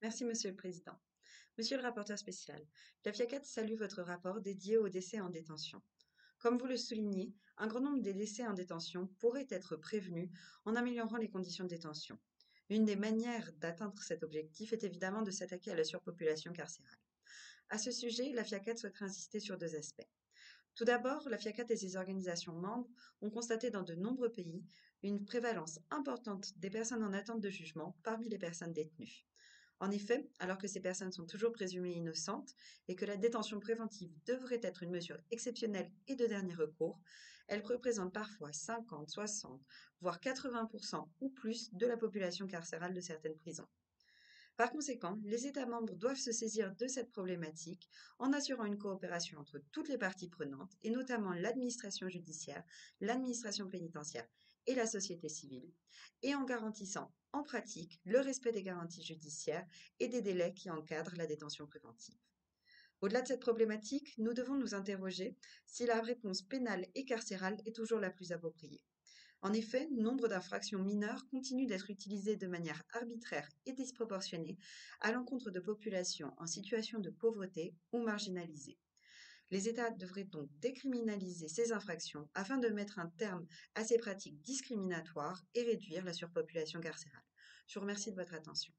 Merci, Monsieur le Président. Monsieur le rapporteur spécial, la FIACAT salue votre rapport dédié aux décès en détention. Comme vous le soulignez, un grand nombre des décès en détention pourraient être prévenus en améliorant les conditions de détention. Une des manières d'atteindre cet objectif est évidemment de s'attaquer à la surpopulation carcérale. À ce sujet, la FIACAT souhaiterait insister sur deux aspects. Tout d'abord, la FIACAT et ses organisations membres ont constaté dans de nombreux pays une prévalence importante des personnes en attente de jugement parmi les personnes détenues. En effet, alors que ces personnes sont toujours présumées innocentes et que la détention préventive devrait être une mesure exceptionnelle et de dernier recours, elles représentent parfois 50, 60, voire 80% ou plus de la population carcérale de certaines prisons. Par conséquent, les États membres doivent se saisir de cette problématique en assurant une coopération entre toutes les parties prenantes, et notamment l'administration judiciaire, l'administration pénitentiaire et la société civile, et en garantissant en pratique le respect des garanties judiciaires et des délais qui encadrent la détention préventive. Au-delà de cette problématique, nous devons nous interroger si la réponse pénale et carcérale est toujours la plus appropriée. En effet, nombre d'infractions mineures continuent d'être utilisées de manière arbitraire et disproportionnée à l'encontre de populations en situation de pauvreté ou marginalisées. Les États devraient donc décriminaliser ces infractions afin de mettre un terme à ces pratiques discriminatoires et réduire la surpopulation carcérale. Je vous remercie de votre attention.